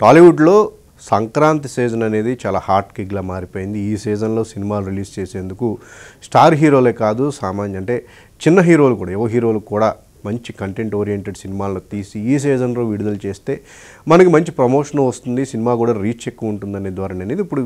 టాలీవుడ్లో సంక్రాంతి సీజన్ అనేది చాలా హాట్ కిక్లా మారిపోయింది. ఈ సీజన్లో సినిమాలు రిలీజ్ చేసేందుకు స్టార్ హీరోలే కాదు, సామాన్య అంటే చిన్న హీరోలు కూడా, యువ హీరోలు కూడా మంచి కంటెంట్ ఓరియంటెడ్ సినిమాలను తీసి ఈ సీజన్లో విడుదల చేస్తే మనకి మంచి ప్రమోషన్ వస్తుంది, సినిమా కూడా రీచ్ ఎక్కువ ఉంటుందనే ధోరణి అనేది ఇప్పుడు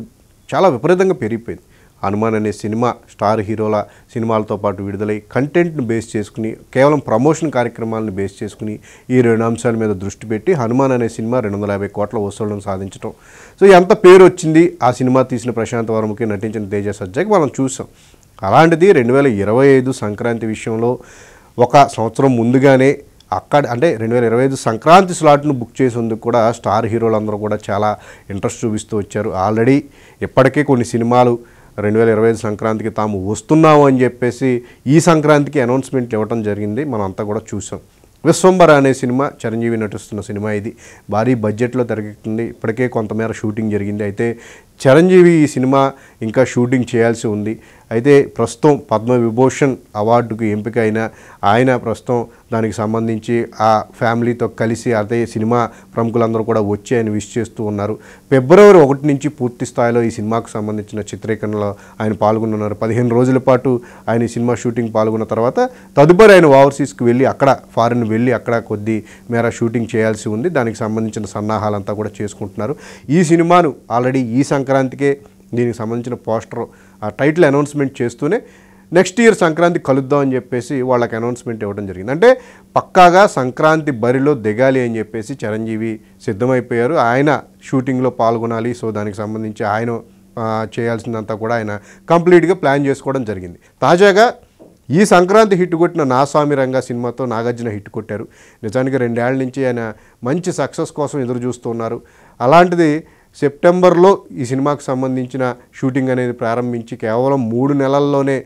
చాలా విపరీతంగా పెరిగిపోయింది. హనుమాన్ అనే సినిమా స్టార్ హీరోల సినిమాలతో పాటు విడుదలై కంటెంట్ను బేస్ చేసుకుని కేవలం ప్రమోషన్ కార్యక్రమాలను బేస్ చేసుకుని ఈ రెండు అంశాల మీద దృష్టి పెట్టి హనుమాన్ అనే సినిమా 250 కోట్ల వసూళ్లను సాధించడం. సో ఎంత పేరు వచ్చింది ఆ సినిమా తీసిన ప్రశాంత్ వర్మకి, నటించిన తేజ సజ్జాకి మనం చూసాం. అలాంటిది 2025 సంక్రాంతి విషయంలో ఒక సంవత్సరం ముందుగానే అంటే 2025 సంక్రాంతి స్లాట్ను బుక్ చేసేందుకు కూడా స్టార్ హీరోలందరూ కూడా చాలా ఇంట్రెస్ట్ చూపిస్తూ వచ్చారు. ఆల్రెడీ ఇప్పటికే కొన్ని సినిమాలు 2025 సంక్రాంతికి తాము వస్తున్నాము అని చెప్పేసి ఈ సంక్రాంతికి అనౌన్స్మెంట్ ఇవ్వడం జరిగింది. మనం అంతా కూడా చూసాం. విశ్వంబర అనే సినిమా, చిరంజీవి నటిస్తున్న సినిమా, ఇది భారీ బడ్జెట్లో తెరకెక్కుతుంది. ఇప్పటికే కొంతమేర షూటింగ్ జరిగింది. అయితే చిరంజీవి ఈ సినిమా ఇంకా షూటింగ్ చేయాల్సి ఉంది. అయితే ప్రస్తుతం పద్మవిభూషణ్ అవార్డుకు ఎంపిక అయిన ఆయన ప్రస్తుతం దానికి సంబంధించి ఆ ఫ్యామిలీతో కలిసి అదే సినిమా ప్రముఖులందరూ కూడా వచ్చి ఆయన విష్ చేస్తూ ఉన్నారు. ఫిబ్రవరి 1 నుంచి పూర్తి స్థాయిలో ఈ సినిమాకు సంబంధించిన చిత్రీకరణలో ఆయన పాల్గొన్నారు. 15 రోజుల పాటు ఆయన ఈ సినిమా షూటింగ్ పాల్గొన్న తర్వాత తదుపరి ఆయన ఓవర్సీస్కి వెళ్ళి అక్కడ ఫారిన్ వెళ్ళి అక్కడ కొద్ది మేర షూటింగ్ చేయాల్సి ఉంది. దానికి సంబంధించిన సన్నాహాలంతా కూడా చేసుకుంటున్నారు. ఈ సినిమాను ఆల్రెడీ ఈ సంక్రాంతికే దీనికి సంబంధించిన పోస్టర్ ఆ టైటిల్ అనౌన్స్మెంట్ చేస్తూనే నెక్స్ట్ ఇయర్ సంక్రాంతి కలుద్దాం అని చెప్పేసి వాళ్ళకి అనౌన్స్మెంట్ ఇవ్వడం జరిగింది. అంటే పక్కాగా సంక్రాంతి బరిలో దిగాలి అని చెప్పేసి చిరంజీవి సిద్ధమైపోయారు. ఆయన షూటింగ్లో పాల్గొనాలి. సో దానికి సంబంధించి ఆయన చేయాల్సిందంతా కూడా ఆయన కంప్లీట్గా ప్లాన్ చేసుకోవడం జరిగింది. తాజాగా ఈ సంక్రాంతి హిట్ కొట్టిన నా స్వామి రంగా సినిమాతో నాగార్జున హిట్ కొట్టారు. నిజానికి 2 ఏళ్ల నుంచి ఆయన మంచి సక్సెస్ కోసం ఎదురు చూస్తున్నారు. అలాంటిది సెప్టెంబర్లో ఈ సినిమాకు సంబంధించిన షూటింగ్ అనేది ప్రారంభించి కేవలం 3 నెలల్లోనే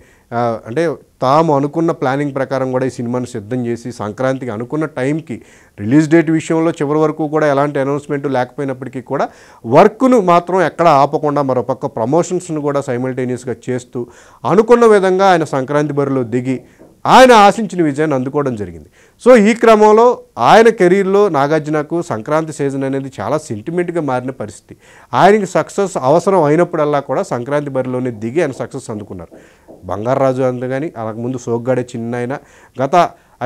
అంటే తాము అనుకున్న ప్లానింగ్ ప్రకారం కూడా ఈ సినిమాను సిద్ధం చేసి సంక్రాంతికి అనుకున్న టైంకి రిలీజ్ డేట్ విషయంలో చివరి వరకు కూడా ఎలాంటి అనౌన్స్మెంట్ లేకపోయినప్పటికీ కూడా వర్క్ను మాత్రం ఎక్కడ ఆపకుండా మరోపక్క ప్రమోషన్స్ను కూడా సైమల్టేనియస్గా చేస్తూ అనుకున్న విధంగా ఆయన సంక్రాంతి బరిలో దిగి ఆయన ఆశించిన విజయాన్ని అందుకోవడం జరిగింది. సో ఈ క్రమంలో ఆయన కెరీర్లో నాగార్జునకు సంక్రాంతి సీజన్ అనేది చాలా సెంటిమెంట్గా మారిన పరిస్థితి. ఆయనకి సక్సెస్ అవసరం అయినప్పుడల్లా కూడా సంక్రాంతి బరిలోనే దిగి ఆయన సక్సెస్ అందుకున్నారు. బంగారాజు అంత కానీ అలాగముందు సోగ్గాడే చిన్న ఆయన గత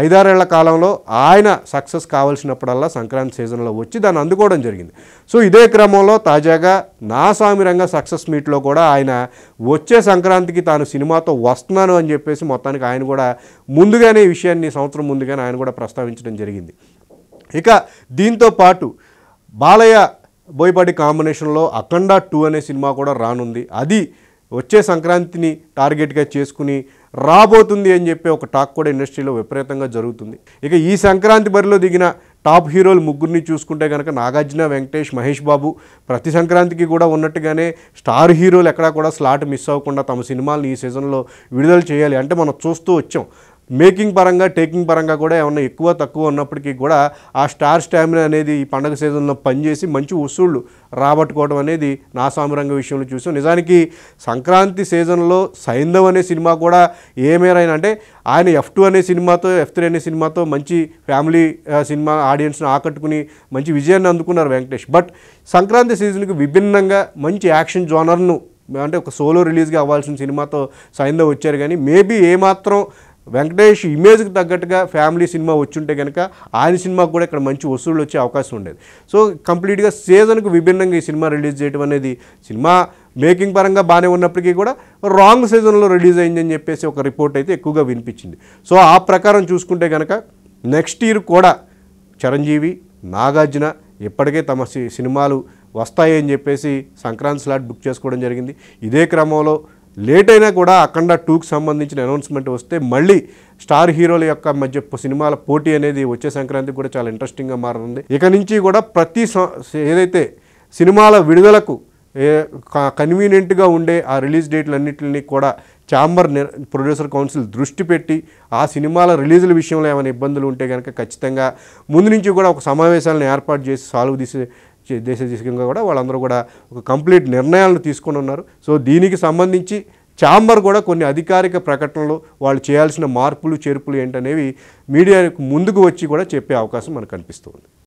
5-6 ఏళ్ల కాలంలో ఆయన సక్సెస్ కావాల్సినప్పుడల్లా సంక్రాంతి సీజన్లో వచ్చి దాన్ని అందుకోవడం జరిగింది. సో ఇదే క్రమంలో తాజాగా నా స్వామి రంగ సక్సెస్ మీట్లో కూడా ఆయన వచ్చే సంక్రాంతికి తాను సినిమాతో వస్తున్నాను అని చెప్పేసి మొత్తానికి ఆయన కూడా ముందుగానే ఈ విషయాన్ని సంవత్సరం ముందుగానే ఆయన కూడా ప్రస్తావించడం జరిగింది. ఇక దీంతో పాటు బాలయ్య బోయపాటి కాంబినేషన్లో అఖండ 2 అనే సినిమా కూడా రానుంది. అది వచ్చే సంక్రాంతిని టార్గెట్గా చేసుకుని రాబోతుంది అని చెప్పి ఒక టాక్ కూడా ఇండస్ట్రీలో విపరీతంగా జరుగుతుంది. ఇక ఈ సంక్రాంతి బరిలో దిగిన టాప్ హీరోలు ముగ్గురిని చూసుకుంటే కనుక నాగార్జున, వెంకటేష్, మహేష్ బాబు ప్రతి సంక్రాంతికి కూడా ఉన్నట్టుగానే స్టార్ హీరోలు ఎక్కడా కూడా స్లాట్ మిస్ అవ్వకుండా తమ సినిమాలను ఈ సీజన్లో విడుదల చేయాలి అంటే మనం చూస్తూ వచ్చాం. మేకింగ్ పరంగా, టేకింగ్ పరంగా కూడా ఏమన్నా ఎక్కువ తక్కువ ఉన్నప్పటికీ కూడా ఆ స్టార్ స్టామినా అనేది ఈ పండగ సీజన్లో పనిచేసి మంచి వసూళ్లు రాబట్టుకోవడం అనేది నా సామిరంగ విషయంలో చూసాం. నిజానికి సంక్రాంతి సీజన్లో సైంధవ్ అనే సినిమా కూడా ఏ మేరైనా అంటే ఆయన F2 అనే సినిమాతో, F3 అనే సినిమాతో మంచి ఫ్యామిలీ సినిమా ఆడియన్స్ని ఆకట్టుకుని మంచి విజయాన్ని అందుకున్నారు వెంకటేష్. బట్ సంక్రాంతి సీజన్కి విభిన్నంగా మంచి యాక్షన్ జోనర్ను అంటే ఒక సోలో రిలీజ్గా అవ్వాల్సిన సినిమాతో సైంధవ్ వచ్చారు. కానీ మేబీ ఏమాత్రం వెంకటేష్ ఇమేజ్కి తగ్గట్టుగా ఫ్యామిలీ సినిమా వచ్చుంటే కనుక ఆయన సినిమాకు కూడా ఇక్కడ మంచి వసూళ్ళు వచ్చే అవకాశం ఉండేది. సో కంప్లీట్గా సీజన్కు విభిన్నంగా ఈ సినిమా రిలీజ్ చేయడం అనేది సినిమా మేకింగ్ పరంగా బాగానే ఉన్నప్పటికీ కూడా రాంగ్ సీజన్లో రిలీజ్ అయిందని చెప్పేసి ఒక రిపోర్ట్ అయితే ఎక్కువగా వినిపించింది. సో ఆ ప్రకారం చూసుకుంటే కనుక నెక్స్ట్ ఇయర్ కూడా చిరంజీవి, నాగార్జున ఇప్పటికే తమ సినిమాలు వస్తాయని చెప్పేసి సంక్రాంతి స్లాట్ బుక్ చేసుకోవడం జరిగింది. ఇదే క్రమంలో లేట్ అయినా కూడా అఖండ 2కి సంబంధించిన అనౌన్స్మెంట్ వస్తే మళ్ళీ స్టార్ హీరోల యొక్క మధ్య సినిమాల పోటీ అనేది వచ్చే సంక్రాంతికి కూడా చాలా ఇంట్రెస్టింగ్గా మారుతుంది. ఇక నుంచి కూడా ప్రతి ఏదైతే సినిమాల విడుదలకు కన్వీనియంట్గా ఉండే ఆ రిలీజ్ డేట్లన్నింటినీ కూడా ఛాంబర్ ప్రొడ్యూసర్ కౌన్సిల్ దృష్టి పెట్టి ఆ సినిమాల రిలీజుల విషయంలో ఏమైనా ఇబ్బందులు ఉంటే కనుక ఖచ్చితంగా ముందు నుంచి కూడా ఒక సమావేశాలను ఏర్పాటు చేసి సాల్వ్ దేశదిశంగా కూడా వాళ్ళందరూ కూడా ఒక కంప్లీట్ నిర్ణయాలను తీసుకొని ఉన్నారు. సో దీనికి సంబంధించి ఛాంబర్ కూడా కొన్ని అధికారిక ప్రకటనలు వాళ్ళు చేయాల్సిన మార్పులు చేర్పులు ఏంటనేవి మీడియాకు ముందుకు వచ్చి కూడా చెప్పే అవకాశం మనకు కనిపిస్తుంది.